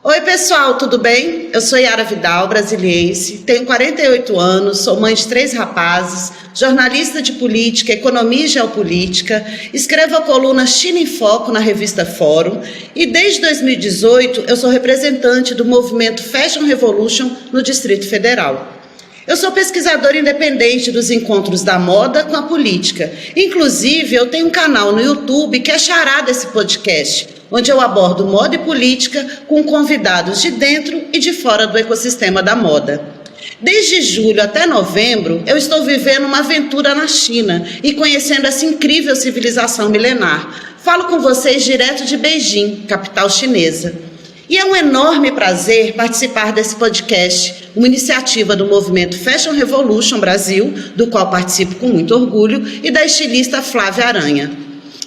Oi, pessoal, tudo bem? Eu sou Yara Vidal, brasiliense, tenho 48 anos, sou mãe de 3 rapazes, jornalista de política, economia e geopolítica, escrevo a coluna China em Foco na revista Fórum e desde 2018 eu sou representante do movimento Fashion Revolution no Distrito Federal. Eu sou pesquisadora independente dos encontros da moda com a política. Inclusive, eu tenho um canal no YouTube que é chará desse podcast, onde eu abordo moda e política com convidados de dentro e de fora do ecossistema da moda. Desde julho até novembro, eu estou vivendo uma aventura na China e conhecendo essa incrível civilização milenar. Falo com vocês direto de Beijing, capital chinesa. E é um enorme prazer participar desse podcast, uma iniciativa do movimento Fashion Revolution Brasil, do qual participo com muito orgulho, e da estilista Flávia Aranha.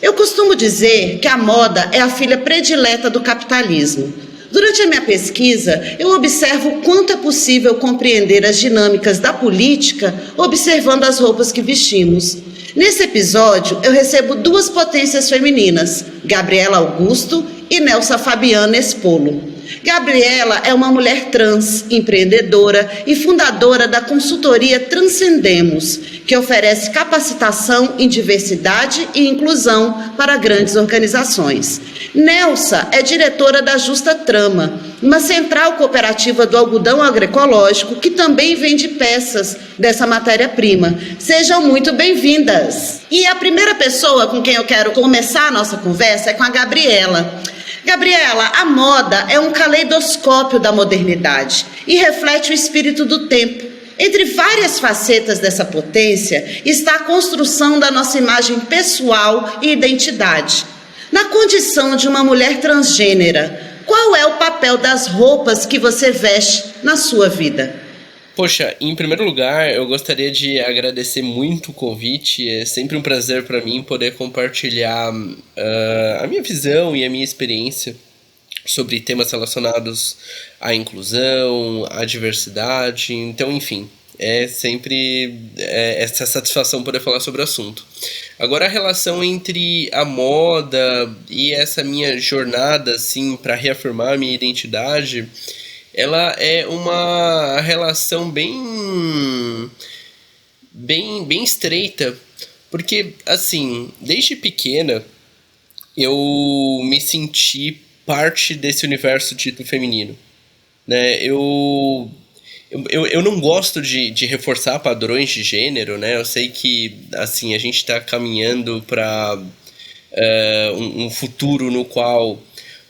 Eu costumo dizer que a moda é a filha predileta do capitalismo. Durante a minha pesquisa, eu observo o quanto é possível compreender as dinâmicas da política observando as roupas que vestimos. Nesse episódio, eu recebo 2 potências femininas, Gabriela Augusto e Nelsa Fabiana Espolo. Gabriela é uma mulher trans, empreendedora e fundadora da consultoria Transcendemos, que oferece capacitação em diversidade e inclusão para grandes organizações. Nelsa é diretora da Justa Trama, uma central cooperativa do algodão agroecológico que também vende peças dessa matéria-prima. Sejam muito bem-vindas! E a primeira pessoa com quem eu quero começar a nossa conversa é com a Gabriela. Gabriela, a moda é um caleidoscópio da modernidade e reflete o espírito do tempo. Entre várias facetas dessa potência está a construção da nossa imagem pessoal e identidade. Na condição de uma mulher transgênera, qual é o papel das roupas que você veste na sua vida? Poxa, em primeiro lugar, eu gostaria de agradecer muito o convite. É sempre um prazer para mim poder compartilhar a minha visão e a minha experiência sobre temas relacionados à inclusão, à diversidade. Então, enfim, é sempre essa satisfação poder falar sobre o assunto. Agora, a relação entre a moda e essa minha jornada, assim, para reafirmar a minha identidade, ela é uma relação bem estreita, porque, assim, desde pequena eu me senti parte desse universo dito feminino, né? Eu não gosto de reforçar padrões de gênero, né? Eu sei que, assim, a gente está caminhando para um futuro no qual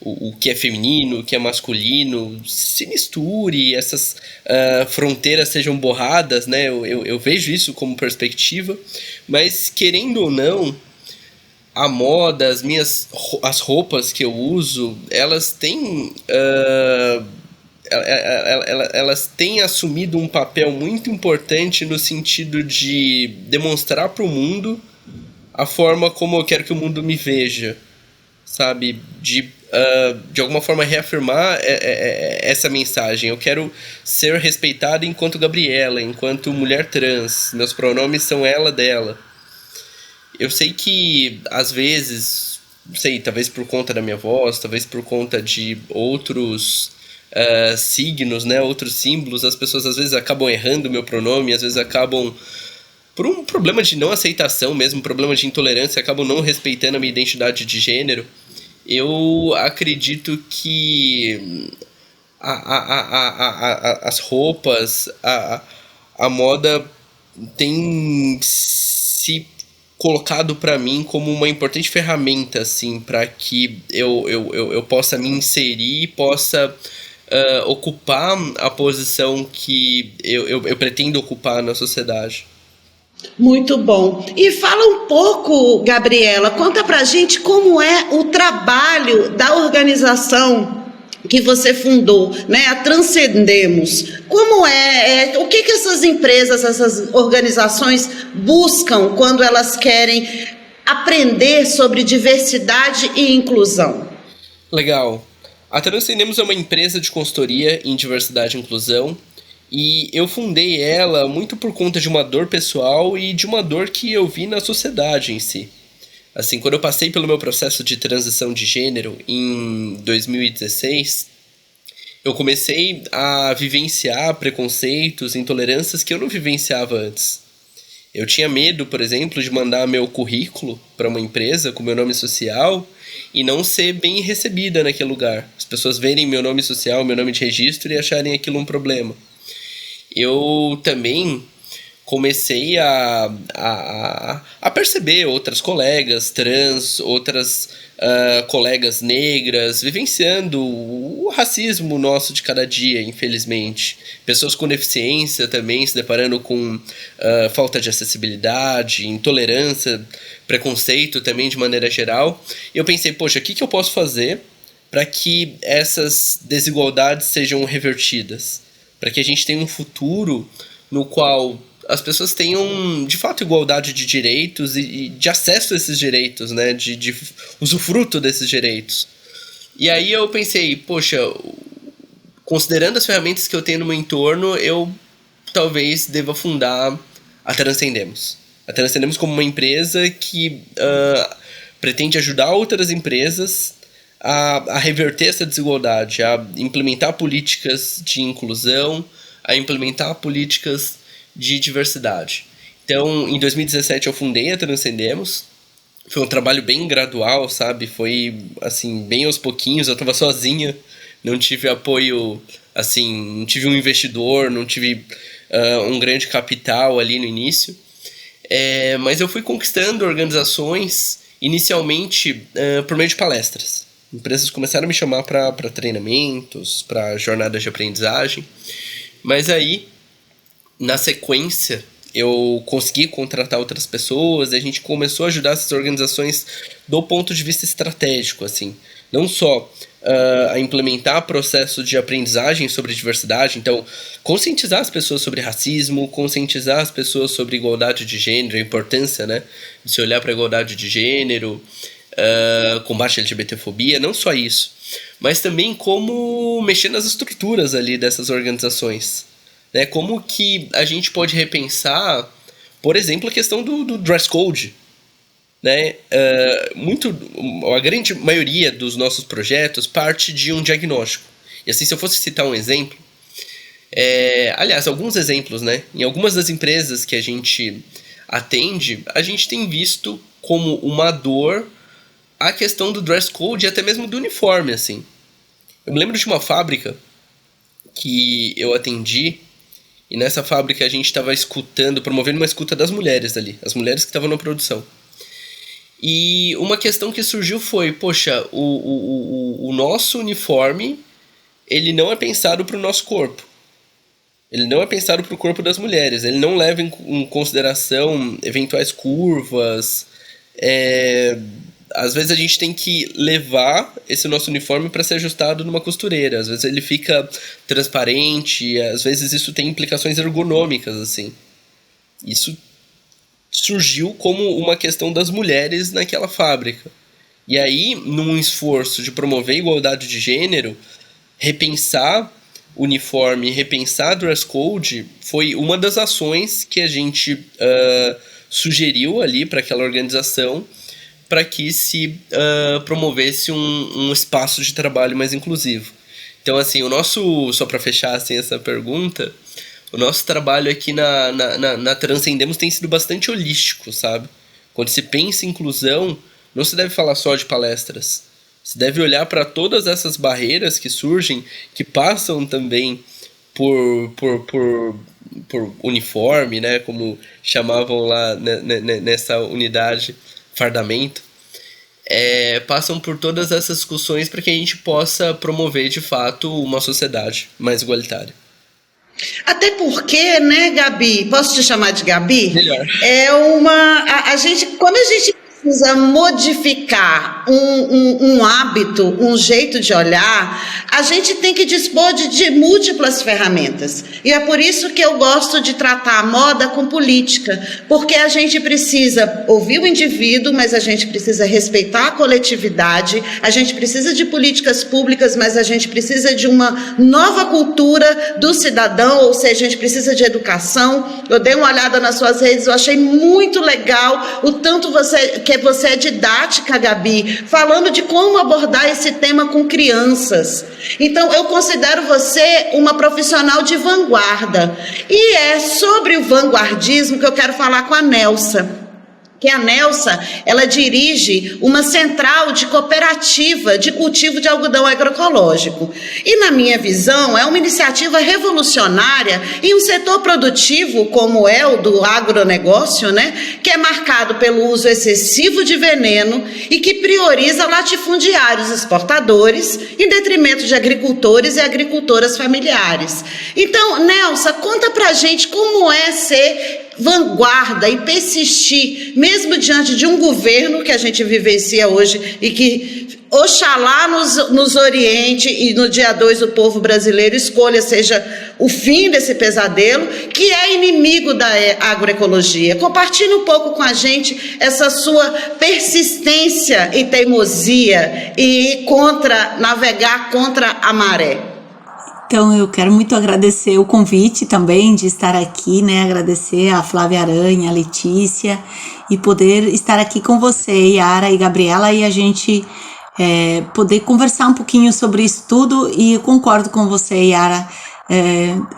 o que é feminino, o que é masculino se misture, essas fronteiras sejam borradas, né? Eu vejo isso como perspectiva, mas querendo ou não, a moda, as roupas que eu uso, elas têm elas têm assumido um papel muito importante no sentido de demonstrar para o mundo a forma como eu quero que o mundo me veja, sabe? De alguma forma reafirmar essa mensagem. Eu quero ser respeitada enquanto Gabriela, enquanto mulher trans. Meus pronomes são ela, dela. Eu sei que, às vezes, não sei, talvez por conta da minha voz, talvez por conta de outros signos, né, outros símbolos, as pessoas às vezes acabam errando o meu pronome, às vezes acabam, por um problema de não aceitação mesmo, um problema de intolerância, acabam não respeitando a minha identidade de gênero. Eu acredito que as roupas, a moda tem se colocado para mim como uma importante ferramenta, assim, para que eu possa me inserir e possa ocupar a posição que eu pretendo ocupar na sociedade. Muito bom. E fala um pouco, Gabriela, conta pra gente como é o trabalho da organização que você fundou, né? A Transcendemos. Como o que essas empresas, essas organizações buscam quando elas querem aprender sobre diversidade e inclusão? Legal. A Transcendemos é uma empresa de consultoria em diversidade e inclusão. E eu fundei ela muito por conta de uma dor pessoal e de uma dor que eu vi na sociedade em si. Assim, quando eu passei pelo meu processo de transição de gênero em 2016, eu comecei a vivenciar preconceitos, intolerâncias que eu não vivenciava antes. Eu tinha medo, por exemplo, de mandar meu currículo para uma empresa com meu nome social e não ser bem recebida naquele lugar. As pessoas verem meu nome social, meu nome de registro e acharem aquilo um problema. Eu também comecei a perceber outras colegas trans, outras colegas negras, vivenciando o racismo nosso de cada dia, infelizmente. Pessoas com deficiência também se deparando com falta de acessibilidade, intolerância, preconceito também de maneira geral. E eu pensei, poxa, o que eu posso fazer para que essas desigualdades sejam revertidas? Para que a gente tenha um futuro no qual as pessoas tenham, de fato, igualdade de direitos e de acesso a esses direitos, né? De usufruto desses direitos. E aí eu pensei, poxa, considerando as ferramentas que eu tenho no meu entorno, eu talvez deva fundar a Transcendemos. A Transcendemos como uma empresa que pretende ajudar outras empresas a reverter essa desigualdade, a implementar políticas de inclusão, a implementar políticas de diversidade. Então, em 2017 eu fundei a Transcendemos. Foi um trabalho bem gradual, sabe? Foi, assim, bem aos pouquinhos. Eu estava sozinha, não tive apoio, assim, não tive um investidor, não tive um grande capital ali no início. Mas eu fui conquistando organizações, inicialmente por meio de palestras. Empresas começaram a me chamar para treinamentos, para jornadas de aprendizagem. Mas aí, na sequência, eu consegui contratar outras pessoas e a gente começou a ajudar essas organizações do ponto de vista estratégico, assim. Não só a implementar processo de aprendizagem sobre diversidade, então conscientizar as pessoas sobre racismo, conscientizar as pessoas sobre igualdade de gênero, a importância, né, de se olhar para a igualdade de gênero, combate à LGBTfobia, não só isso, mas também como mexer nas estruturas ali dessas organizações. Né? Como que a gente pode repensar, por exemplo, a questão do dress code. Né? A grande maioria dos nossos projetos parte de um diagnóstico. E assim, se eu fosse citar um exemplo, aliás, alguns exemplos, né? Em algumas das empresas que a gente atende, a gente tem visto como uma dor a questão do dress code e até mesmo do uniforme, assim. Eu me lembro de uma fábrica que eu atendi, e nessa fábrica a gente estava promovendo uma escuta das mulheres ali, as mulheres que estavam na produção. E uma questão que surgiu foi, poxa, o nosso uniforme, ele não é pensado para o nosso corpo. Ele não é pensado para o corpo das mulheres. Ele não leva em consideração eventuais curvas. Às vezes a gente tem que levar esse nosso uniforme para ser ajustado numa costureira. Às vezes ele fica transparente, às vezes isso tem implicações ergonômicas, assim. Isso surgiu como uma questão das mulheres naquela fábrica. E aí, num esforço de promover a igualdade de gênero, repensar uniforme, repensar dress code foi uma das ações que a gente sugeriu ali para aquela organização, para que se promovesse um espaço de trabalho mais inclusivo. Então, assim, só para fechar assim, essa pergunta, o nosso trabalho aqui na Transcendemos tem sido bastante holístico, sabe? Quando se pensa em inclusão, não se deve falar só de palestras. Se deve olhar para todas essas barreiras que surgem, que passam também por uniforme, né? Como chamavam lá nessa unidade, fardamento. Passam por todas essas discussões para que a gente possa promover, de fato, uma sociedade mais igualitária. Até porque, né, Gabi? Posso te chamar de Gabi? Melhor. Quando a gente precisa modificar um hábito, um jeito de olhar, a gente tem que dispor de múltiplas ferramentas. E é por isso que eu gosto de tratar a moda com política, porque a gente precisa ouvir o indivíduo, mas a gente precisa respeitar a coletividade, a gente precisa de políticas públicas, mas a gente precisa de uma nova cultura do cidadão, ou seja, a gente precisa de educação. Eu dei uma olhada nas suas redes, eu achei muito legal o tanto que porque você é didática, Gabi, falando de como abordar esse tema com crianças. Então, eu considero você uma profissional de vanguarda. E é sobre o vanguardismo que eu quero falar com a Nelsa. Que a Nelsa, ela dirige uma central de cooperativa de cultivo de algodão agroecológico. E, na minha visão, é uma iniciativa revolucionária em um setor produtivo como é o do agronegócio, né, que é marcado pelo uso excessivo de veneno e que prioriza latifundiários exportadores em detrimento de agricultores e agricultoras familiares. Então, Nelsa, conta pra gente como é ser vanguarda e persistir, mesmo diante de um governo que a gente vivencia hoje e que, oxalá, nos oriente e no dia 2 o povo brasileiro escolha, seja o fim desse pesadelo, que é inimigo da agroecologia. Compartilhe um pouco com a gente essa sua persistência e teimosia e navegar contra a maré. Então, eu quero muito agradecer o convite também de estar aqui, né? Agradecer a Flávia Aranha, a Letícia, e poder estar aqui com você, Yara e Gabriela, e a gente poder conversar um pouquinho sobre isso tudo. E eu concordo com você, Yara.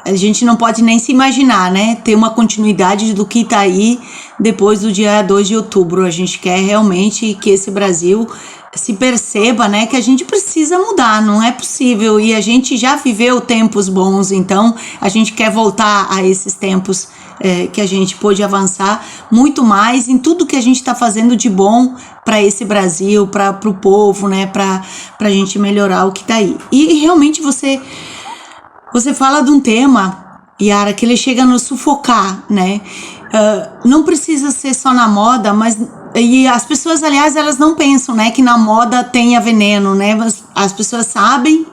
A gente não pode nem se imaginar, né? Ter uma continuidade do que está aí depois do dia 2 de outubro. A gente quer realmente que esse Brasil se perceba, né, que a gente precisa mudar, não é possível, e a gente já viveu tempos bons, então a gente quer voltar a esses tempos que a gente pôde avançar muito mais em tudo que a gente está fazendo de bom para esse Brasil, para o povo, né, para a gente melhorar o que está aí. E realmente você fala de um tema, Yara, que ele chega a nos sufocar, né? Não precisa ser só na moda, mas e as pessoas, aliás, elas não pensam, né, que na moda tenha veneno, né? As pessoas sabem,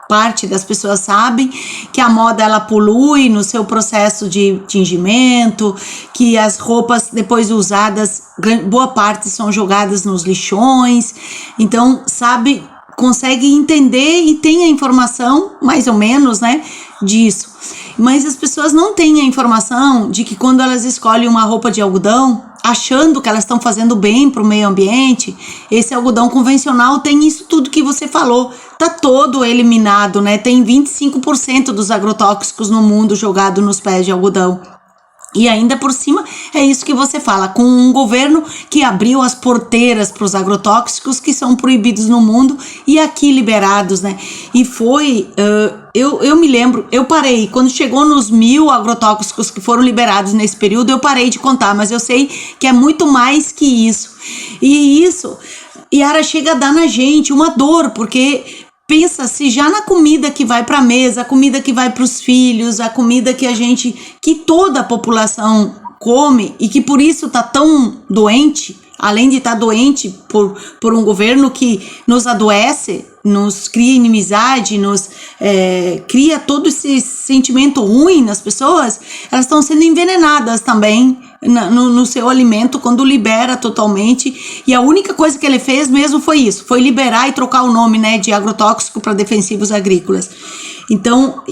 parte das pessoas sabem que a moda ela polui no seu processo de tingimento, que as roupas depois usadas, boa parte são jogadas nos lixões. Então, consegue entender e tem a informação, mais ou menos, né, disso. Mas as pessoas não têm a informação de que quando elas escolhem uma roupa de algodão, achando que elas estão fazendo bem para o meio ambiente, esse algodão convencional tem isso tudo que você falou, tá todo eliminado, né? Tem 25% dos agrotóxicos no mundo jogado nos pés de algodão. E ainda por cima, é isso que você fala, com um governo que abriu as porteiras para os agrotóxicos que são proibidos no mundo e aqui liberados, né? E foi, eu me lembro, eu parei, quando chegou nos 1.000 agrotóxicos que foram liberados nesse período, eu parei de contar, mas eu sei que é muito mais que isso. E isso, Yara, chega a dar na gente uma dor, porque pensa se já na comida que vai para a mesa, a comida que vai para os filhos, a comida que toda a população come e que por isso tá tão doente, além de estar doente por um governo que nos adoece, nos cria inimizade, nos cria todo esse sentimento ruim nas pessoas, elas estão sendo envenenadas também no seu alimento quando libera totalmente. E a única coisa que ele fez mesmo foi isso, foi liberar e trocar o nome, né, de agrotóxico para defensivos agrícolas. Então,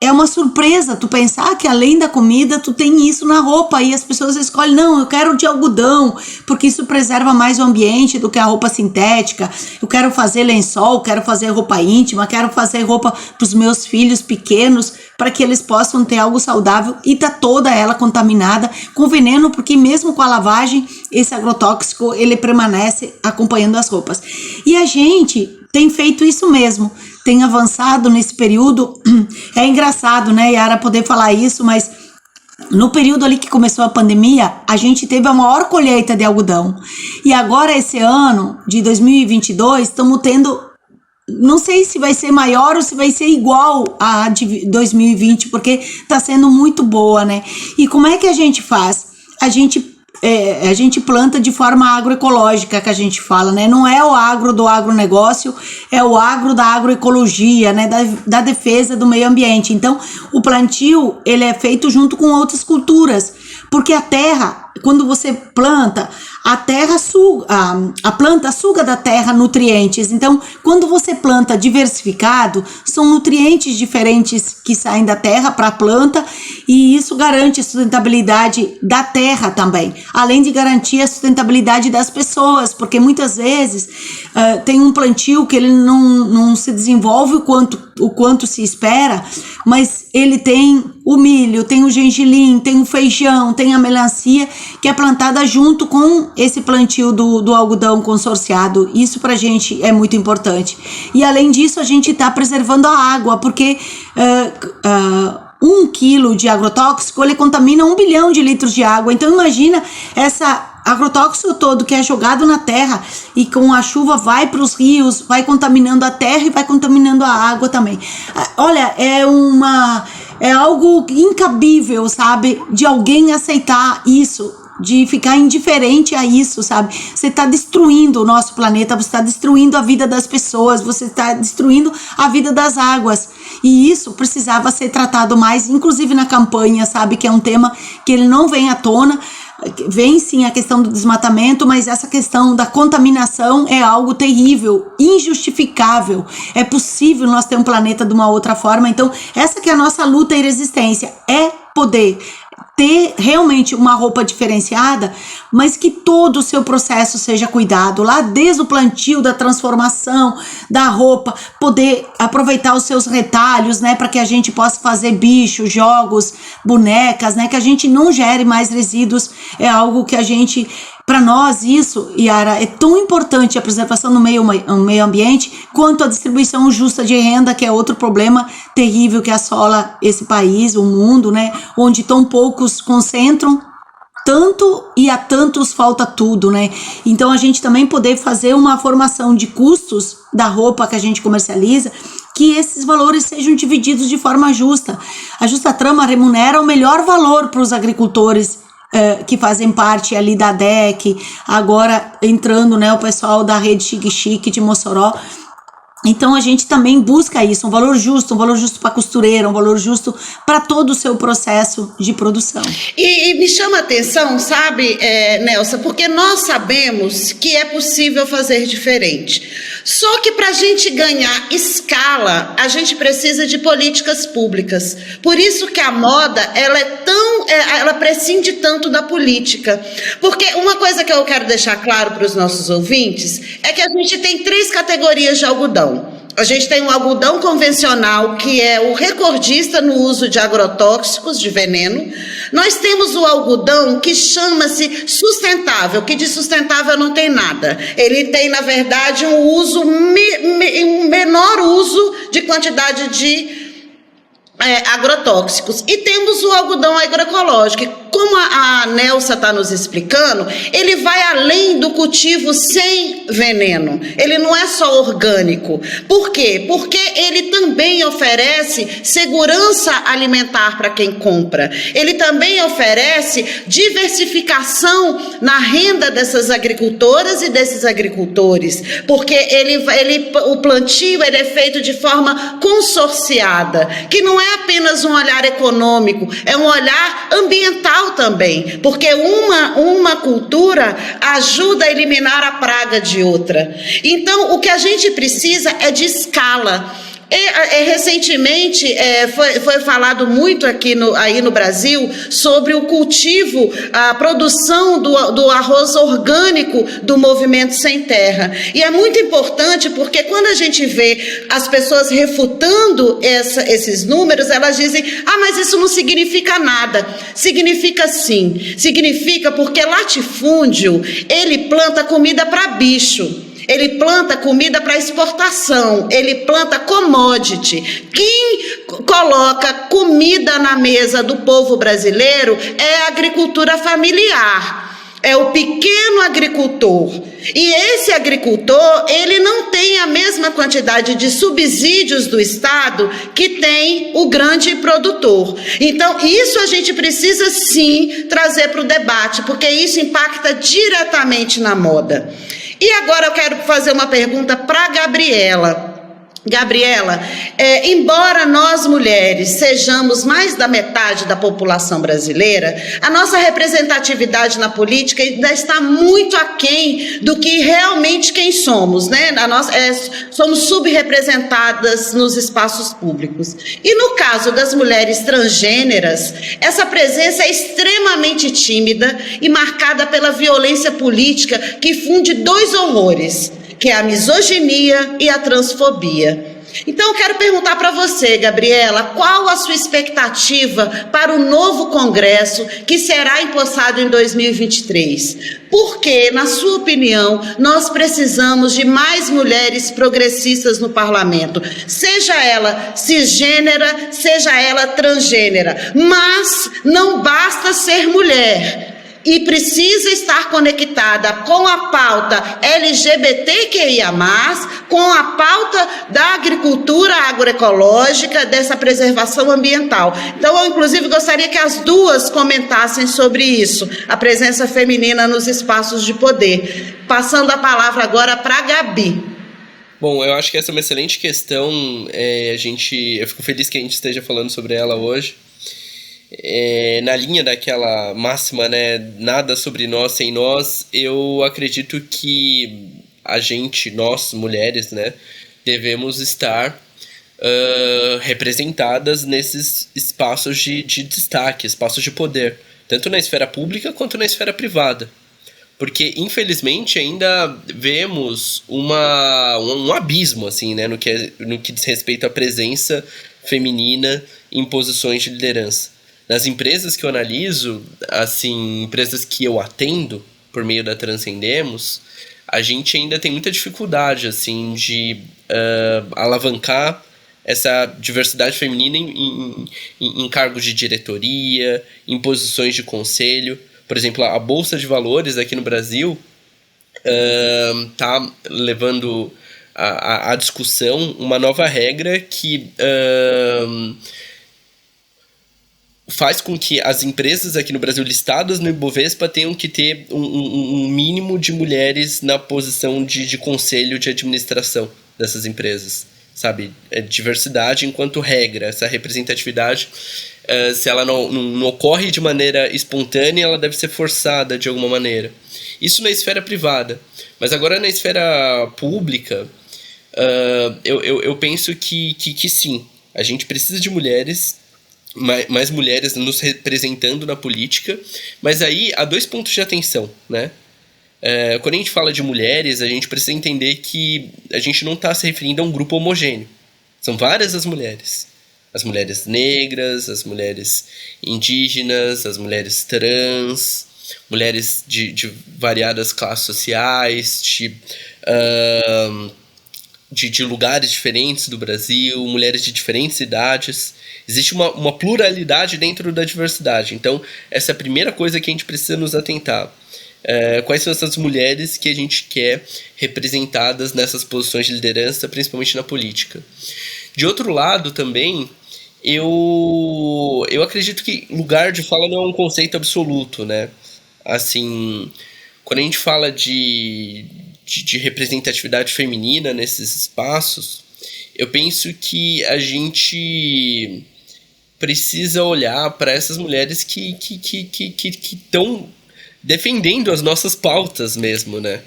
é uma surpresa tu pensar que além da comida tu tem isso na roupa e as pessoas escolhem, não, eu quero de algodão, porque isso preserva mais o ambiente do que a roupa sintética, eu quero fazer lençol, quero fazer roupa íntima, quero fazer roupa para os meus filhos pequenos, para que eles possam ter algo saudável, e tá toda ela contaminada com veneno, porque mesmo com a lavagem, esse agrotóxico, ele permanece acompanhando as roupas. E a gente tem feito isso mesmo, tem avançado nesse período. É engraçado, né, Yara, poder falar isso, mas no período ali que começou a pandemia, a gente teve a maior colheita de algodão. E agora, esse ano de 2022, estamos tendo, não sei se vai ser maior ou se vai ser igual a de 2020, porque está sendo muito boa, né? E como é que a gente faz? A gente planta de forma agroecológica, que a gente fala, né? Não é o agro do agronegócio, é o agro da agroecologia, né? Da defesa do meio ambiente. Então, o plantio, ele é feito junto com outras culturas, Porque a terra, quando você planta, a terra suga, a planta suga da terra nutrientes. Então, quando você planta diversificado, são nutrientes diferentes que saem da terra para a planta, e isso garante a sustentabilidade da terra também, além de garantir a sustentabilidade das pessoas, porque muitas vezes tem um plantio que ele não se desenvolve o quanto se espera, mas ele tem o milho, tem o gengilim, tem o feijão, tem a melancia, que é plantada junto com esse plantio do algodão consorciado. Isso pra gente é muito importante. E além disso, a gente está preservando a água, porque 1 quilo de agrotóxico, ele contamina 1 bilhão de litros de água. Então imagina essa agrotóxico todo que é jogado na terra e com a chuva vai para os rios, vai contaminando a terra e vai contaminando a água também. Olha, é algo incabível, sabe, de alguém aceitar isso, de ficar indiferente a isso, sabe? Você está destruindo o nosso planeta, você está destruindo a vida das pessoas, você está destruindo a vida das águas, e isso precisava ser tratado mais, inclusive na campanha, sabe? Que é um tema que ele não vem à tona. Vem sim a questão do desmatamento, mas essa questão da contaminação é algo terrível, injustificável. É possível nós ter um planeta de uma outra forma. Então essa que é a nossa luta e resistência, é poder ter realmente uma roupa diferenciada, mas que todo o seu processo seja cuidado, lá desde o plantio, da transformação da roupa, poder aproveitar os seus retalhos, né, para que a gente possa fazer bichos, jogos, bonecas, né, que a gente não gere mais resíduos. É algo que a gente, para nós isso, Yara, é tão importante a preservação do meio ambiente quanto a distribuição justa de renda, que é outro problema terrível que assola esse país, o mundo, né, onde tão poucos concentram tanto e a tantos falta tudo, né? Então a gente também poder fazer uma formação de custos da roupa que a gente comercializa, que esses valores sejam divididos de forma justa. A Justa Trama remunera o melhor valor para os agricultores que fazem parte ali da DEC, agora entrando, né, o pessoal da Rede Chique Chique de Mossoró. Então a gente também busca isso, um valor justo para a costureira, um valor justo para todo o seu processo de produção. E me chama a atenção, sabe, Nelsa, porque nós sabemos que é possível fazer diferente. Só que para a gente ganhar escala, a gente precisa de políticas públicas. Por isso que a moda, ela prescinde tanto da política. Porque uma coisa que eu quero deixar claro para os nossos ouvintes é que a gente tem 3 categorias de algodão. A gente tem o algodão convencional, que é o recordista no uso de agrotóxicos, de veneno. Nós temos o algodão que chama-se sustentável, que de sustentável não tem nada. Ele tem, na verdade, um menor uso de quantidade de agrotóxicos. E temos o algodão agroecológico. Como a Nelsa está nos explicando, ele vai além do cultivo sem veneno. Ele não é só orgânico. Por quê? Porque ele também oferece segurança alimentar para quem compra. Ele também oferece diversificação na renda dessas agricultoras e desses agricultores. Porque o plantio ele é feito de forma consorciada, que não é apenas um olhar econômico, é um olhar ambiental também, porque uma cultura ajuda a eliminar a praga de outra. Então, o que a gente precisa é de escala. Recentemente foi falado muito aí no Brasil sobre o cultivo, a produção do arroz orgânico do Movimento Sem Terra. E é muito importante porque quando a gente vê as pessoas refutando esses números, elas dizem: mas isso não significa nada. Significa sim. Significa porque latifúndio, ele planta comida para bicho. Ele planta comida para exportação, ele planta commodity. Quem coloca comida na mesa do povo brasileiro é a agricultura familiar, é o pequeno agricultor. E esse agricultor, ele não tem a mesma quantidade de subsídios do Estado que tem o grande produtor. Então, isso a gente precisa sim trazer para o debate, porque isso impacta diretamente na moda. E agora eu quero fazer uma pergunta para a Gabriela. Gabriela, embora nós mulheres sejamos mais da metade da população brasileira, a nossa representatividade na política ainda está muito aquém do que realmente quem somos, né? Somos subrepresentadas nos espaços públicos. E no caso das mulheres transgêneras, essa presença é extremamente tímida e marcada pela violência política que funde dois horrores, que é a misoginia e a transfobia. Então, eu quero perguntar para você, Gabriela, qual a sua expectativa para o novo Congresso que será empossado em 2023? Porque, na sua opinião, nós precisamos de mais mulheres progressistas no parlamento, seja ela cisgênera, seja ela transgênera, mas não basta ser mulher. E precisa estar conectada com a pauta LGBTQIA+, com a pauta da agricultura agroecológica, dessa preservação ambiental. Então, eu, inclusive, gostaria que as duas comentassem sobre isso, a presença feminina nos espaços de poder. Passando a palavra agora para a Gabi. Bom, eu acho que essa é uma excelente questão. Eu fico feliz que a gente esteja falando sobre ela hoje. Na linha daquela máxima, né, nada sobre nós sem nós, eu acredito que nós mulheres, né, devemos estar representadas nesses espaços de destaque, espaços de poder, tanto na esfera pública quanto na esfera privada. Porque, infelizmente, ainda vemos um abismo, assim, né, no que diz respeito à presença feminina em posições de liderança. Nas empresas que eu analiso, assim, empresas que eu atendo por meio da Transcendemos, a gente ainda tem muita dificuldade, assim, de alavancar essa diversidade feminina em cargos de diretoria, em posições de conselho. Por exemplo, a Bolsa de Valores aqui no Brasil está levando à discussão uma nova regra que faz com que as empresas aqui no Brasil listadas no Ibovespa tenham que ter um mínimo de mulheres na posição de conselho de administração dessas empresas, sabe? Diversidade enquanto regra, essa representatividade, se ela não ocorre de maneira espontânea, ela deve ser forçada de alguma maneira. Isso na esfera privada. Mas agora na esfera pública, eu penso que sim, a gente precisa de mulheres, mais mulheres nos representando na política, mas aí há 2 pontos de atenção, né? Quando a gente fala de mulheres, a gente precisa entender que a gente não está se referindo a um grupo homogêneo. São várias as mulheres. As mulheres negras, as mulheres indígenas, as mulheres trans, mulheres de variadas classes sociais, de lugares diferentes do Brasil, mulheres de diferentes idades. Existe uma pluralidade dentro da diversidade. Então, essa é a primeira coisa que a gente precisa nos atentar. Quais são essas mulheres que a gente quer representadas nessas posições de liderança, principalmente na política? De outro lado, também, eu acredito que lugar de fala não é um conceito absoluto, né? Assim, quando a gente fala de representatividade feminina nesses espaços, eu penso que a gente precisa olhar para essas mulheres que estão defendendo as nossas pautas mesmo, né?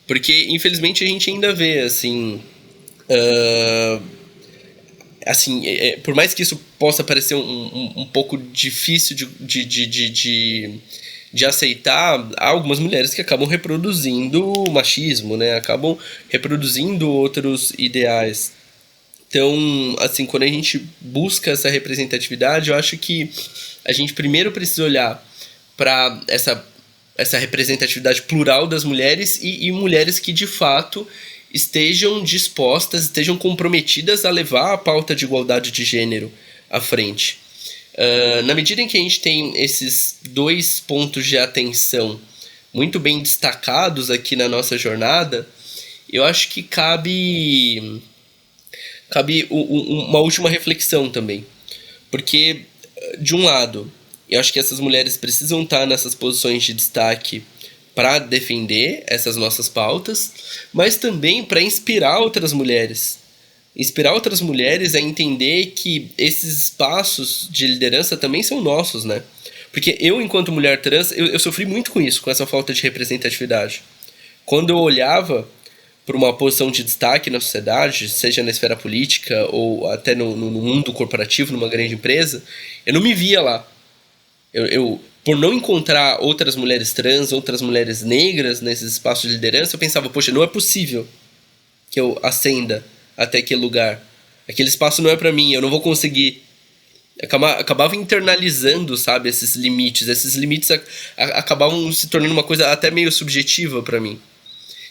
Porque, infelizmente, a gente ainda vê, assim... por mais que isso possa parecer um pouco difícil de aceitar, há algumas mulheres que acabam reproduzindo o machismo, né? Acabam reproduzindo outros ideais. Então, assim, quando a gente busca essa representatividade, eu acho que a gente primeiro precisa olhar para essa representatividade plural das mulheres e mulheres que, de fato, estejam dispostas, estejam comprometidas a levar a pauta de igualdade de gênero à frente. Na medida em que a gente tem esses 2 pontos de atenção muito bem destacados aqui na nossa jornada, eu acho que cabe uma última reflexão também. Porque, de um lado, eu acho que essas mulheres precisam estar nessas posições de destaque para defender essas nossas pautas, mas também para inspirar outras mulheres, inspirar outras mulheres a entender que esses espaços de liderança também são nossos, né? Porque eu, enquanto mulher trans, eu sofri muito com isso, com essa falta de representatividade. Quando eu olhava para uma posição de destaque na sociedade, seja na esfera política ou até no mundo corporativo, numa grande empresa, eu não me via lá. Por não encontrar outras mulheres trans, outras mulheres negras nesses espaços de liderança, eu pensava, poxa, não é possível que eu ascenda até aquele lugar. Aquele espaço não é para mim, eu não vou conseguir. Acabava internalizando, sabe, esses limites. Esses limites acabavam se tornando uma coisa até meio subjetiva para mim.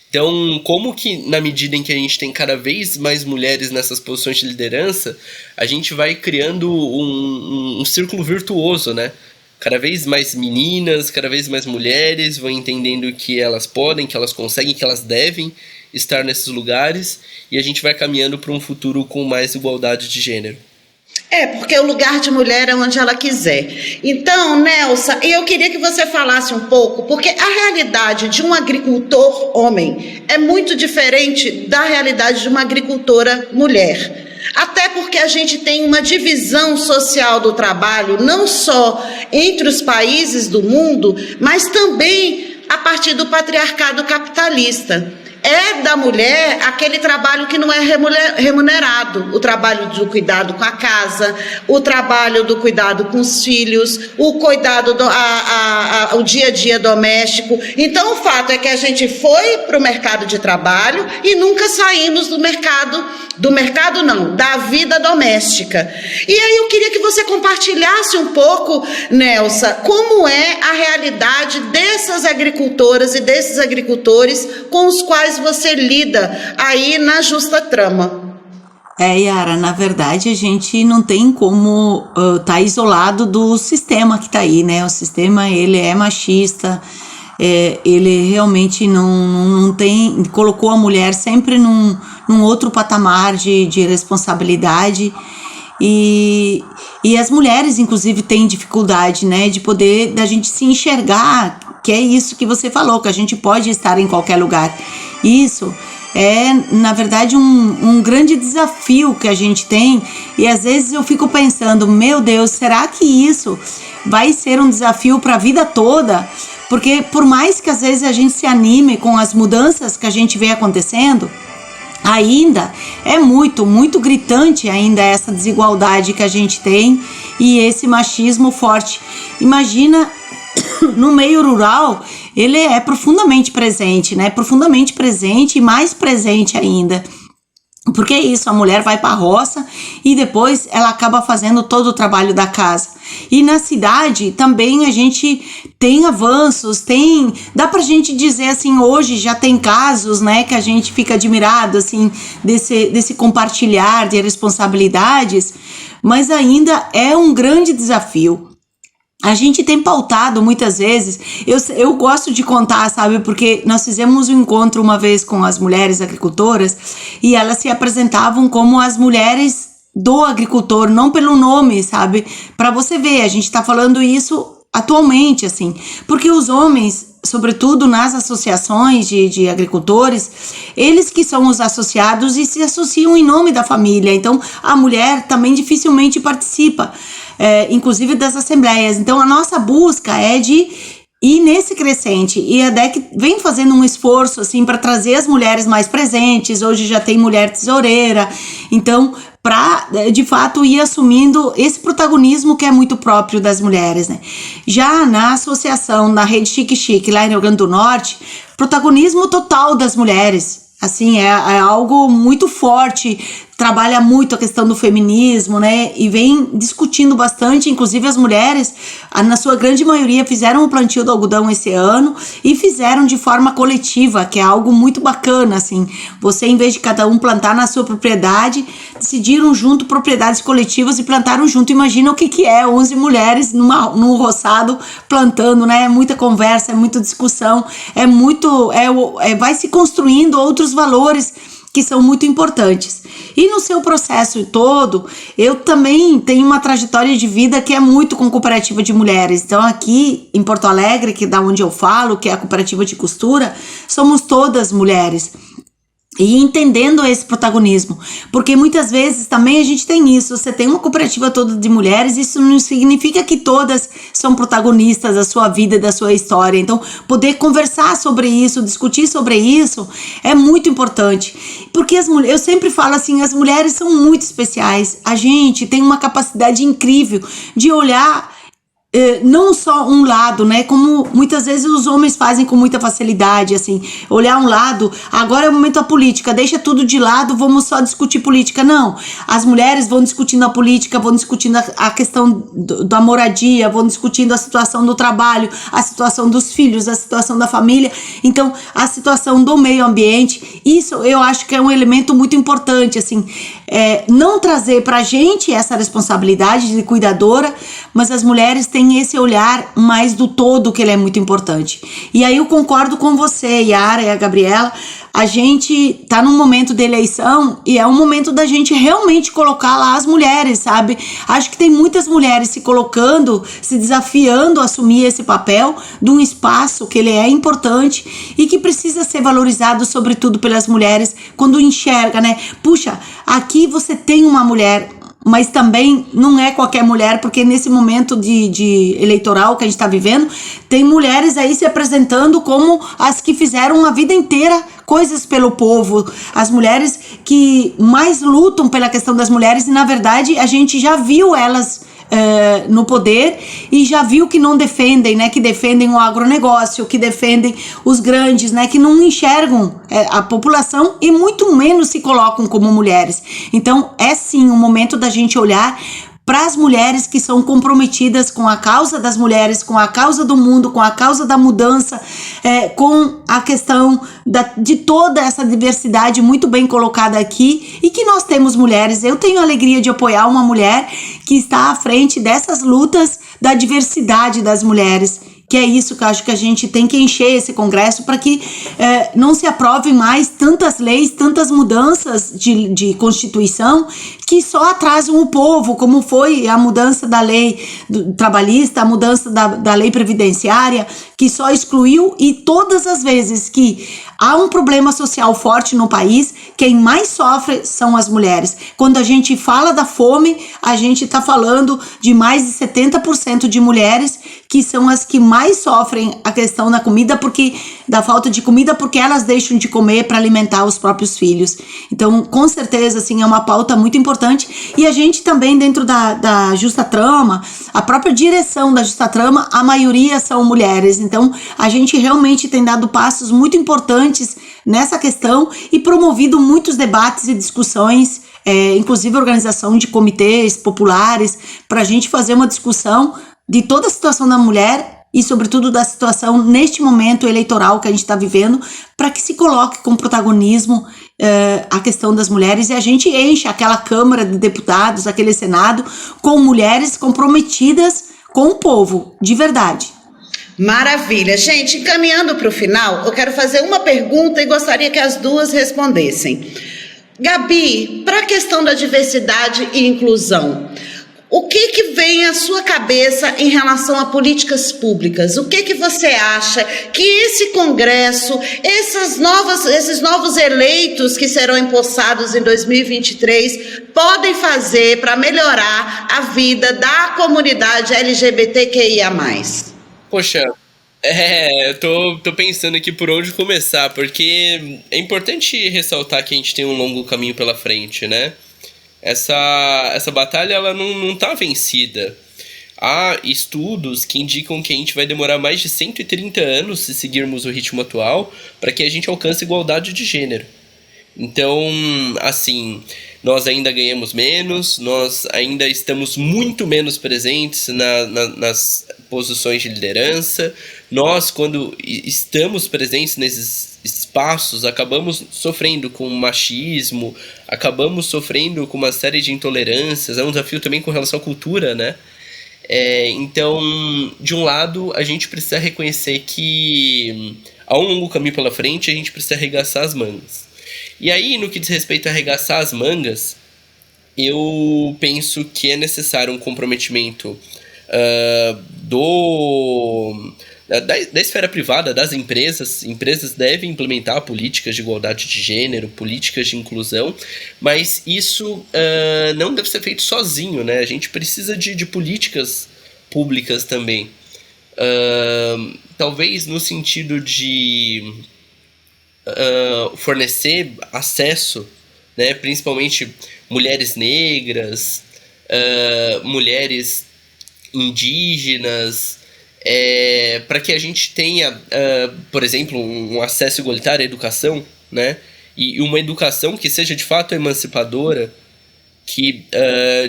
Então, como que na medida em que a gente tem cada vez mais mulheres nessas posições de liderança, a gente vai criando um círculo virtuoso, né? Cada vez mais meninas, cada vez mais mulheres vão entendendo que elas podem, que elas conseguem, que elas devem estar nesses lugares, e a gente vai caminhando para um futuro com mais igualdade de gênero. Porque o lugar de mulher é onde ela quiser. Então, Nelsa, eu queria que você falasse um pouco, porque a realidade de um agricultor homem é muito diferente da realidade de uma agricultora mulher. Até porque a gente tem uma divisão social do trabalho, não só entre os países do mundo, mas também a partir do patriarcado capitalista. É da mulher aquele trabalho que não é remunerado, o trabalho do cuidado com a casa, o trabalho do cuidado com os filhos, o cuidado o dia a dia doméstico. Então o fato é que a gente foi para o mercado de trabalho e nunca saímos da vida doméstica. E aí eu queria que você compartilhasse um pouco, Nelsa, como é a realidade dessas agricultoras e desses agricultores com os quais você lida aí na Justa Trama. Yara, na verdade a gente não tem como tá isolado do sistema que tá aí, né? O sistema, ele é machista, ele realmente não tem, colocou a mulher sempre num outro patamar de responsabilidade, e as mulheres inclusive têm dificuldade, né, de poder, da gente se enxergar, que é isso que você falou, que a gente pode estar em qualquer lugar. Isso é, na verdade, um grande desafio que a gente tem, e às vezes eu fico pensando, meu Deus, será que isso vai ser um desafio para a vida toda? Porque por mais que às vezes a gente se anime com as mudanças que a gente vê acontecendo, ainda é muito, muito gritante ainda essa desigualdade que a gente tem e esse machismo forte. Imagina, no meio rural, ele é profundamente presente, né? Profundamente presente e mais presente ainda. Porque é isso, a mulher vai para a roça e depois ela acaba fazendo todo o trabalho da casa. E na cidade também a gente tem avanços, dá pra gente dizer assim, hoje já tem casos, né, que a gente fica admirado, assim, desse compartilhar de responsabilidades, mas ainda é um grande desafio. A gente tem pautado muitas vezes, eu gosto de contar, sabe, porque nós fizemos um encontro uma vez com as mulheres agricultoras e elas se apresentavam como as mulheres do agricultor, não pelo nome, sabe, para você ver, a gente tá falando isso atualmente, assim, porque os homens, sobretudo nas associações de agricultores, eles que são os associados e se associam em nome da família, então a mulher também dificilmente participa, inclusive das assembleias. Então a nossa busca é de ir nesse crescente, e a DEC vem fazendo um esforço assim para trazer as mulheres mais presentes. Hoje já tem mulher tesoureira, então para de fato ir assumindo esse protagonismo que é muito próprio das mulheres, né? Já na associação, na Rede Chique Chique, lá em Rio Grande do Norte, protagonismo total das mulheres. Assim, é algo muito forte, trabalha muito a questão do feminismo, né, e vem discutindo bastante, inclusive as mulheres, na sua grande maioria, fizeram o plantio do algodão esse ano e fizeram de forma coletiva, que é algo muito bacana, assim, você, em vez de cada um plantar na sua propriedade, decidiram junto propriedades coletivas e plantaram junto. Imagina o que é 11 mulheres num roçado plantando, né, é muita conversa, é muita discussão, vai se construindo outros valores que são muito importantes. E no seu processo todo, eu também tenho uma trajetória de vida que é muito com cooperativa de mulheres. Então aqui em Porto Alegre, que é da onde eu falo, que é a cooperativa de costura, somos todas mulheres. E entendendo esse protagonismo, porque muitas vezes também a gente tem isso, você tem uma cooperativa toda de mulheres, isso não significa que todas são protagonistas da sua vida, da sua história, então poder conversar sobre isso, discutir sobre isso é muito importante, porque as mulheres, eu sempre falo assim, as mulheres são muito especiais, a gente tem uma capacidade incrível de olhar não só um lado, né, como muitas vezes os homens fazem com muita facilidade, assim, olhar um lado, agora é o momento da política, deixa tudo de lado, vamos só discutir política. Não, as mulheres vão discutindo a política, vão discutindo a questão da moradia, vão discutindo a situação do trabalho, a situação dos filhos, a situação da família, então a situação do meio ambiente, isso eu acho que é um elemento muito importante, assim, não trazer pra gente essa responsabilidade de cuidadora, mas as mulheres têm esse olhar mais do todo, que ele é muito importante. E aí eu concordo com você, Yara e a Gabriela, a gente tá num momento de eleição e é um momento da gente realmente colocar lá as mulheres, sabe? Acho que tem muitas mulheres se colocando, se desafiando a assumir esse papel de um espaço que ele é importante e que precisa ser valorizado sobretudo pelas mulheres quando enxerga, né? Puxa, aqui você tem uma mulher, mas também não é qualquer mulher, porque nesse momento de eleitoral que a gente está vivendo, tem mulheres aí se apresentando como as que fizeram a vida inteira coisas pelo povo, as mulheres que mais lutam pela questão das mulheres, e na verdade a gente já viu elas no poder e já viu que não defendem, né, que defendem o agronegócio, que defendem os grandes, né, que não enxergam a população e muito menos se colocam como mulheres. Então é sim um momento da gente olhar para as mulheres que são comprometidas com a causa das mulheres, com a causa do mundo, com a causa da mudança, com a questão de toda essa diversidade muito bem colocada aqui, e que nós temos mulheres. Eu tenho a alegria de apoiar uma mulher que está à frente dessas lutas da diversidade das mulheres, que é isso que eu acho que a gente tem que encher esse congresso para que não se aprovem mais tantas leis, tantas mudanças de constituição que só atrasam o povo, como foi a mudança da lei trabalhista, a mudança da lei previdenciária, que só excluiu, e todas as vezes que há um problema social forte no país, quem mais sofre são as mulheres. Quando a gente fala da fome, a gente está falando de mais de 70% de mulheres que são as que mais sofrem a questão da falta de comida, porque elas deixam de comer para alimentar os próprios filhos. Então, com certeza, assim, é uma pauta muito importante. E a gente também, dentro da Justa Trama, a própria direção da Justa Trama, a maioria são mulheres. Então, a gente realmente tem dado passos muito importantes nessa questão e promovido muitos debates e discussões, inclusive a organização de comitês populares, para a gente fazer uma discussão de toda a situação da mulher e sobretudo da situação neste momento eleitoral que a gente está vivendo, para que se coloque com protagonismo a questão das mulheres, e a gente enche aquela Câmara de Deputados, aquele Senado, com mulheres comprometidas com o povo, de verdade. Maravilha. Gente, encaminhando para o final, eu quero fazer uma pergunta e gostaria que as duas respondessem. Gabi, para a questão da diversidade e inclusão, o que vem à sua cabeça em relação a políticas públicas? O que você acha que esse Congresso, esses novos eleitos que serão empossados em 2023 podem fazer para melhorar a vida da comunidade LGBTQIA+. Poxa, tô pensando aqui por onde começar, porque é importante ressaltar que a gente tem um longo caminho pela frente, né? Essa batalha ela não tá vencida. Há estudos que indicam que a gente vai demorar mais de 130 anos, se seguirmos o ritmo atual, para que a gente alcance igualdade de gênero. Então, assim, nós ainda ganhamos menos, nós ainda estamos muito menos presentes nas posições de liderança. Nós, quando estamos presentes nesses espaços, acabamos sofrendo com machismo, acabamos sofrendo com uma série de intolerâncias. É um desafio também com relação à cultura, né? Então, de um lado, a gente precisa reconhecer que há um longo caminho pela frente, a gente precisa arregaçar as mangas. E aí, no que diz respeito a arregaçar as mangas, eu penso que é necessário um comprometimento da esfera privada, das empresas. Empresas devem implementar políticas de igualdade de gênero, políticas de inclusão, mas isso não deve ser feito sozinho, né? A gente precisa de políticas públicas também. Talvez no sentido de fornecer acesso, né? Principalmente mulheres negras, mulheres indígenas, para que a gente tenha, por exemplo, um acesso igualitário à educação, né? E uma educação que seja de fato emancipadora, que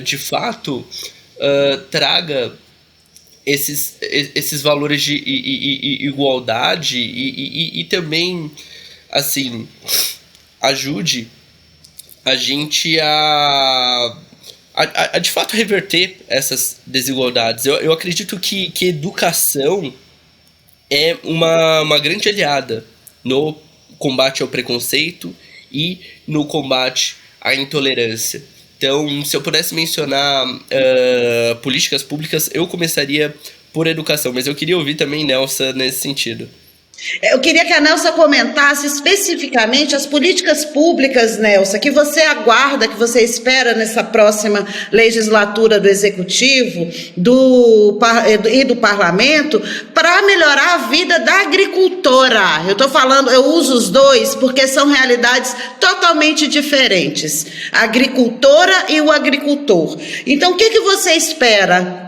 de fato traga esses valores de igualdade e também, assim, ajude a gente a de fato reverter essas desigualdades. Eu acredito que educação é uma grande aliada no combate ao preconceito e no combate à intolerância. Então, se eu pudesse mencionar políticas públicas, eu começaria por educação, mas eu queria ouvir também Nelsa nesse sentido. Eu queria que a Nelsa comentasse especificamente as políticas públicas, Nelsa, que você aguarda, que você espera nessa próxima legislatura do Executivo e do Parlamento para melhorar a vida da agricultora. Eu uso os dois porque são realidades totalmente diferentes, a agricultora e o agricultor. Então, o que você espera?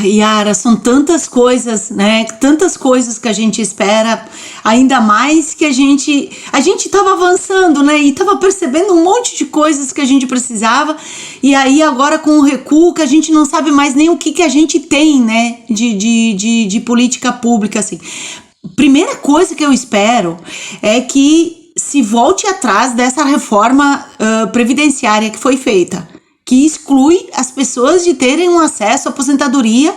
Yara, são tantas coisas, né? Tantas coisas que a gente espera, ainda mais que a gente estava avançando, né? E estava percebendo um monte de coisas que a gente precisava, e aí agora com o recuo que a gente não sabe mais nem o que a gente tem, né? De política pública, assim. Primeira coisa que eu espero é que se volte atrás dessa reforma previdenciária que foi feita, que exclui as pessoas de terem um acesso à aposentadoria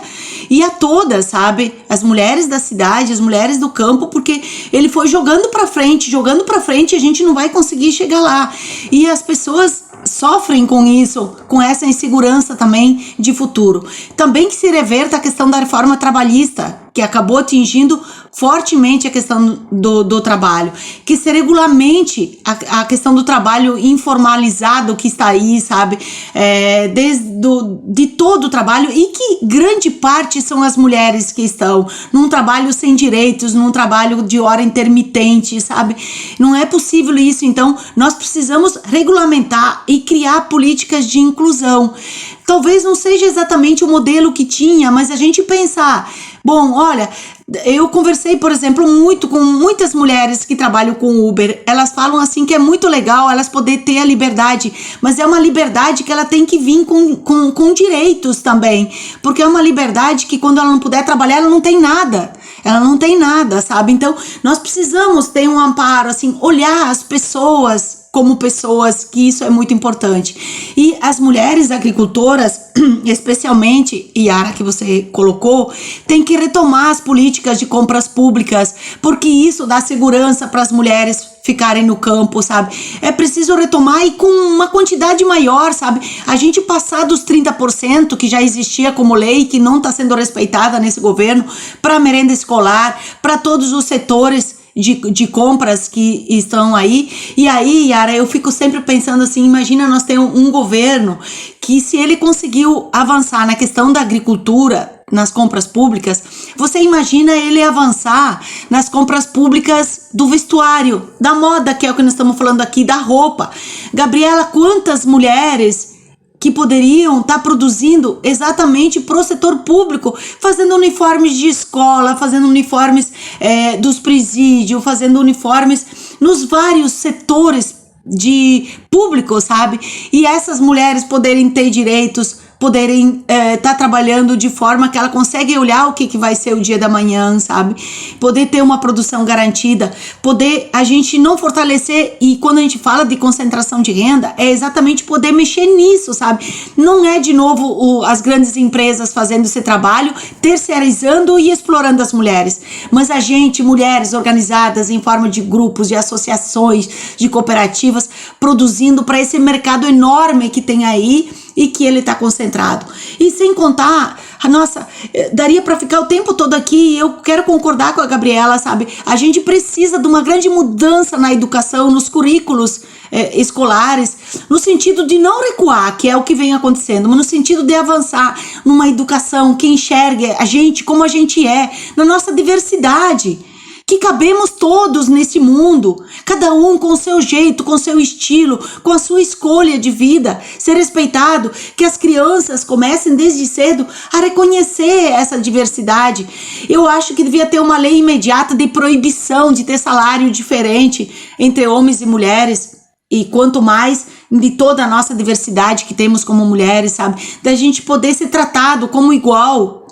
e a todas, sabe? As mulheres da cidade, as mulheres do campo, porque ele foi jogando para frente, e a gente não vai conseguir chegar lá. E as pessoas sofrem com isso, com essa insegurança também de futuro. Também que se reverta a questão da reforma trabalhista, que acabou atingindo fortemente a questão do trabalho, que se regulamente a questão do trabalho informalizado que está aí, sabe, de todo o trabalho, e que grande parte são as mulheres que estão num trabalho sem direitos, num trabalho de hora intermitente, sabe, não é possível isso. Então nós precisamos regulamentar e criar políticas de inclusão. Talvez não seja exatamente o modelo que tinha, mas a gente pensar, bom, olha, eu conversei, por exemplo, muito com muitas mulheres que trabalham com Uber. Elas falam assim que é muito legal elas poderem ter a liberdade, mas é uma liberdade que ela tem que vir com direitos também, porque é uma liberdade que quando ela não puder trabalhar, ela não tem nada. Ela não tem nada, sabe? Então, nós precisamos ter um amparo, assim, olhar as pessoas como pessoas, que isso é muito importante. E as mulheres agricultoras, especialmente, Yara, que você colocou, tem que retomar as políticas de compras públicas, porque isso dá segurança para as mulheres ficarem no campo, sabe? É preciso retomar e com uma quantidade maior, sabe? A gente passar dos 30% que já existia como lei, que não está sendo respeitada nesse governo, para a merenda escolar, para todos os setores de compras que estão aí. E aí, Yara, eu fico sempre pensando assim, imagina nós temos um governo que, se ele conseguiu avançar na questão da agricultura, nas compras públicas, você imagina ele avançar nas compras públicas do vestuário, da moda, que é o que nós estamos falando aqui, da roupa. Gabriela, quantas mulheres que poderiam estar produzindo exatamente para o setor público, fazendo uniformes de escola, fazendo uniformes dos presídios, fazendo uniformes nos vários setores de público, sabe? E essas mulheres poderem ter direitos, poderem estar trabalhando de forma que ela consegue olhar o que vai ser o dia da manhã, sabe? Poder ter uma produção garantida, poder a gente não fortalecer, e quando a gente fala de concentração de renda, é exatamente poder mexer nisso, sabe? Não é de novo as grandes empresas fazendo esse trabalho, terceirizando e explorando as mulheres, mas a gente, mulheres organizadas em forma de grupos, de associações, de cooperativas, produzindo para esse mercado enorme que tem aí, e que ele está concentrado. E sem contar, Nossa, daria para ficar o tempo todo aqui. Eu quero concordar com a Gabriela, sabe? A gente precisa de uma grande mudança na educação, nos currículos escolares, no sentido de não recuar, que é o que vem acontecendo, mas no sentido de avançar numa educação que enxergue a gente como a gente é, na nossa diversidade. Que cabemos todos nesse mundo, cada um com o seu jeito, com o seu estilo, com a sua escolha de vida, ser respeitado, que as crianças comecem desde cedo a reconhecer essa diversidade. Eu acho que devia ter uma lei imediata de proibição de ter salário diferente entre homens e mulheres, e quanto mais de toda a nossa diversidade que temos como mulheres, sabe? Da gente poder ser tratado como igual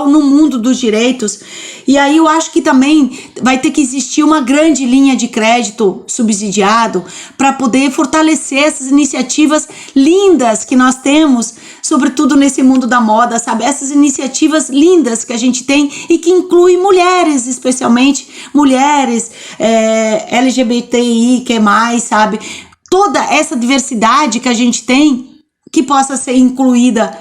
no mundo dos direitos. E aí eu acho que também vai ter que existir uma grande linha de crédito subsidiado para poder fortalecer essas iniciativas lindas que nós temos, sobretudo nesse mundo da moda, sabe? Essas iniciativas lindas que a gente tem e que incluem mulheres, especialmente mulheres, LGBTI, que mais, sabe? Toda essa diversidade que a gente tem que possa ser incluída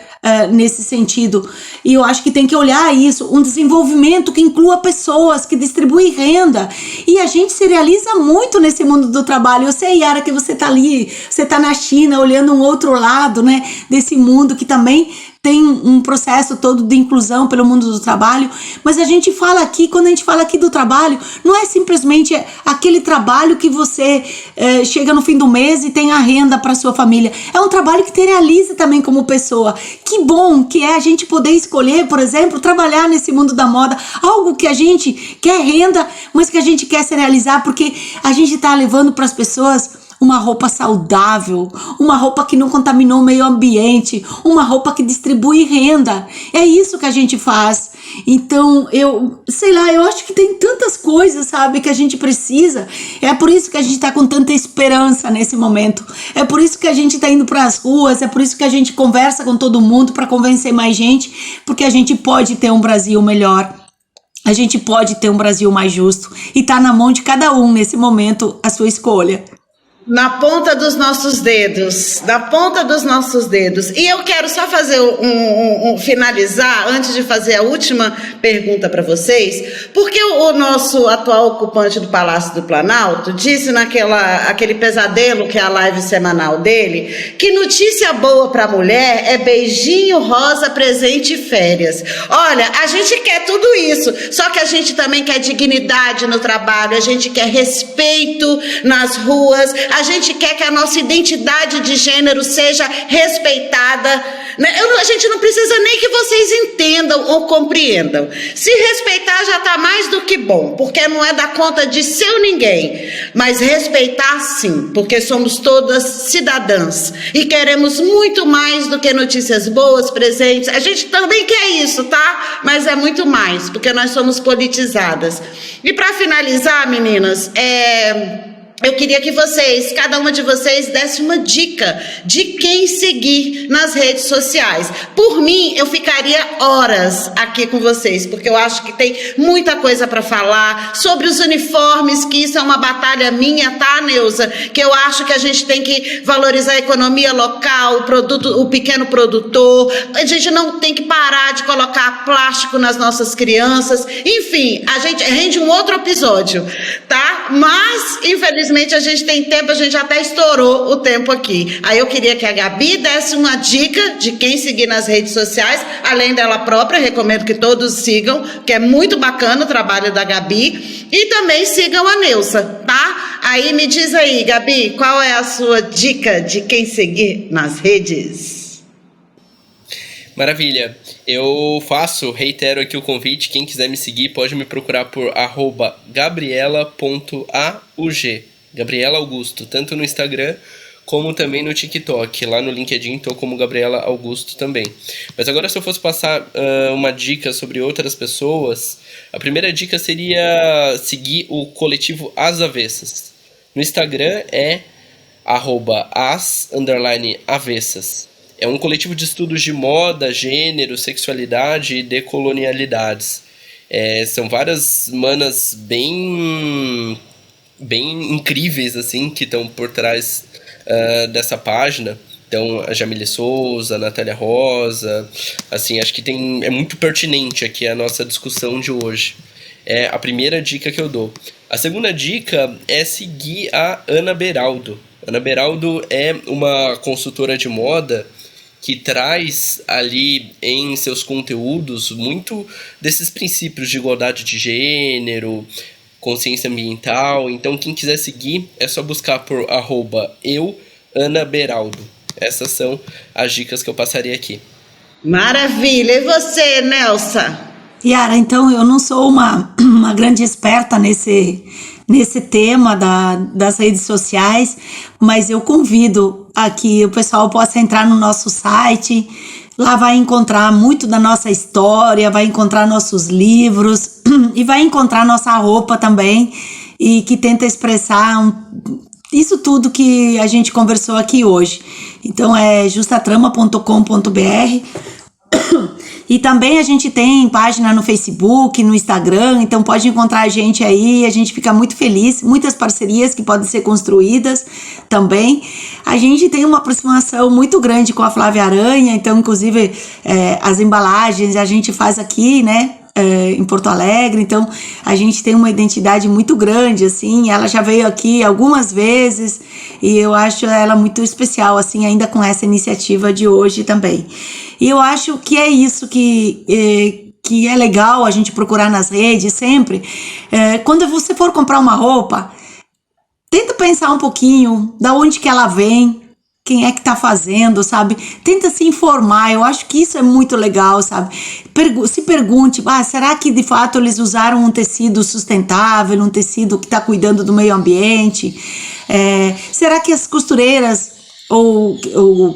nesse sentido. E eu acho que tem que olhar isso, um desenvolvimento que inclua pessoas, que distribui renda. E a gente se realiza muito nesse mundo do trabalho. Eu sei, Yara, que você tá ali, você tá na China, olhando um outro lado, né, desse mundo que também tem um processo todo de inclusão pelo mundo do trabalho, mas a gente fala aqui, quando a gente fala aqui do trabalho, não é simplesmente aquele trabalho que você chega no fim do mês e tem a renda para sua família, é um trabalho que te realiza também como pessoa. Que bom que é a gente poder escolher, por exemplo, trabalhar nesse mundo da moda, algo que a gente quer renda, mas que a gente quer se realizar, porque a gente está levando para as pessoas uma roupa saudável, uma roupa que não contaminou o meio ambiente, uma roupa que distribui renda. É isso que a gente faz. Então, eu acho que tem tantas coisas, sabe, que a gente precisa. É por isso que a gente está com tanta esperança nesse momento. É por isso que a gente está indo para as ruas, é por isso que a gente conversa com todo mundo para convencer mais gente, porque a gente pode ter um Brasil melhor. A gente pode ter um Brasil mais justo. E tá na mão de cada um, nesse momento, a sua escolha. Na ponta dos nossos dedos, na ponta dos nossos dedos. E eu quero só fazer finalizar, antes de fazer a última pergunta para vocês, porque o nosso atual ocupante do Palácio do Planalto disse aquele pesadelo que é a live semanal dele, que notícia boa para a mulher é beijinho, rosa, presente e férias. Olha, a gente quer tudo isso, só que a gente também quer dignidade no trabalho, a gente quer respeito nas ruas, a gente quer que a nossa identidade de gênero seja respeitada. A gente não precisa nem que vocês entendam ou compreendam. Se respeitar já está mais do que bom, porque não é dar conta de seu ninguém. Mas respeitar sim, porque somos todas cidadãs e queremos muito mais do que notícias boas, presentes. A gente também quer isso, tá? Mas é muito mais, porque nós somos politizadas. E para finalizar, meninas, eu queria que cada uma de vocês, desse uma dica de quem seguir nas redes sociais. Por mim, eu ficaria horas aqui com vocês, porque eu acho que tem muita coisa para falar sobre os uniformes, que isso é uma batalha minha, tá, Neuza? Que eu acho que a gente tem que valorizar a economia local, o pequeno produtor. A gente não tem que parar de colocar plástico nas nossas crianças. Enfim, a gente rende um outro episódio, tá? Mas, infelizmente, a gente tem tempo, a gente até estourou o tempo aqui. Aí eu queria que a Gabi desse uma dica de quem seguir nas redes sociais, além dela própria, recomendo que todos sigam, que é muito bacana o trabalho da Gabi, e também sigam a Neuza, tá? Aí me diz aí, Gabi, qual é a sua dica de quem seguir nas redes? Maravilha, eu reitero aqui o convite, quem quiser me seguir pode me procurar por @gabriela.aug, Gabriela Augusto, tanto no Instagram como também no TikTok. Lá no LinkedIn estou como Gabriela Augusto também. Mas agora, se eu fosse passar uma dica sobre outras pessoas, a primeira dica seria seguir o coletivo As Avessas. No Instagram é @as_avessas. É um coletivo de estudos de moda, gênero, sexualidade e decolonialidades. São várias manas bem incríveis, assim, que estão por trás dessa página. Então, a Jamile Souza, a Natália Rosa, assim, acho que é muito pertinente aqui a nossa discussão de hoje. É a primeira dica que eu dou. A segunda dica é seguir a Ana Beraldo. Ana Beraldo é uma consultora de moda que traz ali em seus conteúdos muito desses princípios de igualdade de gênero, consciência ambiental. Então, quem quiser seguir, é só buscar por @AnaBeraldo. Essas são as dicas que eu passaria aqui. Maravilha! E você, Nelsa? Yara, então eu não sou uma grande experta nesse tema das redes sociais, mas eu convido a que o pessoal possa entrar no nosso site. Lá vai encontrar muito da nossa história, vai encontrar nossos livros e vai encontrar nossa roupa também, e que tenta expressar isso tudo que a gente conversou aqui hoje. Então é justatrama.com.br. E também a gente tem página no Facebook, no Instagram, então pode encontrar a gente aí, a gente fica muito feliz, muitas parcerias que podem ser construídas também. A gente tem uma aproximação muito grande com a Flávia Aranha, então inclusive as embalagens a gente faz aqui, né? Em Porto Alegre, então a gente tem uma identidade muito grande, assim. Ela já veio aqui algumas vezes e eu acho ela muito especial, assim, ainda com essa iniciativa de hoje também. E eu acho que é isso que é legal a gente procurar nas redes sempre. Quando você for comprar uma roupa, tenta pensar um pouquinho da onde que ela vem, quem é que tá fazendo, sabe? Tenta se informar, eu acho que isso é muito legal, sabe? Se pergunte, será que de fato eles usaram um tecido sustentável, um tecido que tá cuidando do meio ambiente? Será que as costureiras ou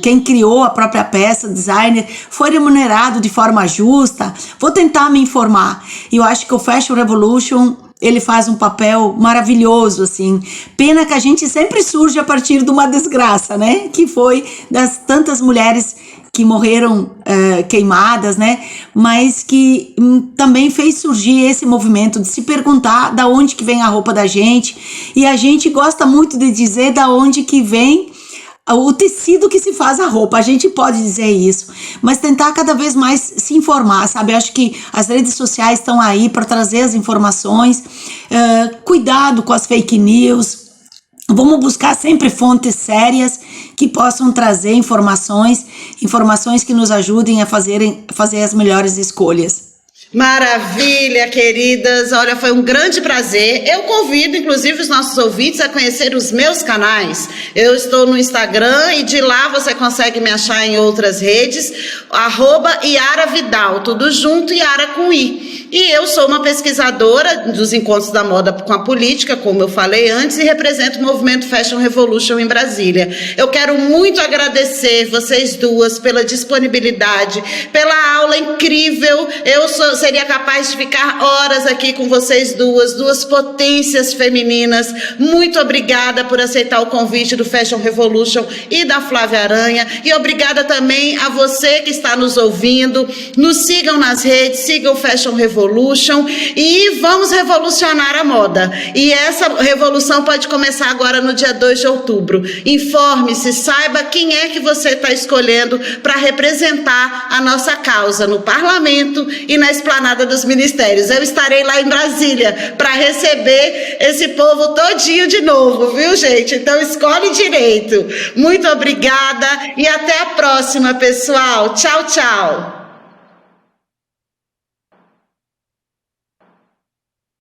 quem criou a própria peça, designer, foi remunerado de forma justa? Vou tentar me informar. E eu acho que o Fashion Revolution, ele faz um papel maravilhoso, assim. Pena que a gente sempre surge a partir de uma desgraça, né? Que foi das tantas mulheres que morreram queimadas, né? Mas que também fez surgir esse movimento de se perguntar da onde que vem a roupa da gente. E a gente gosta muito de dizer da onde que vem o tecido que se faz a roupa, a gente pode dizer isso, mas tentar cada vez mais se informar, sabe? Acho que as redes sociais estão aí para trazer as informações, cuidado com as fake news, vamos buscar sempre fontes sérias que possam trazer informações que nos ajudem a fazer as melhores escolhas. Maravilha, queridas. Olha, foi um grande prazer. Eu convido, inclusive, os nossos ouvintes a conhecer os meus canais. Eu estou no Instagram e de lá você consegue me achar em outras redes, @YaraVidal, tudo junto, Yara com I. E eu sou uma pesquisadora dos encontros da moda com a política, como eu falei antes, e represento o movimento Fashion Revolution em Brasília. Eu quero muito agradecer vocês duas pela disponibilidade, pela aula incrível. Seria capaz de ficar horas aqui com vocês duas potências femininas. Muito obrigada por aceitar o convite do Fashion Revolution e da Flávia Aranha. E obrigada também a você que está nos ouvindo. Nos sigam nas redes, sigam o Fashion Revolution e vamos revolucionar a moda. E essa revolução pode começar agora no dia 2 de outubro. Informe-se, saiba quem é que você está escolhendo para representar a nossa causa no parlamento e na esplanada dos ministérios. Eu estarei lá em Brasília para receber esse povo todinho de novo, viu, gente? Então escolhe direito. Muito obrigada e até a próxima, pessoal. Tchau, tchau.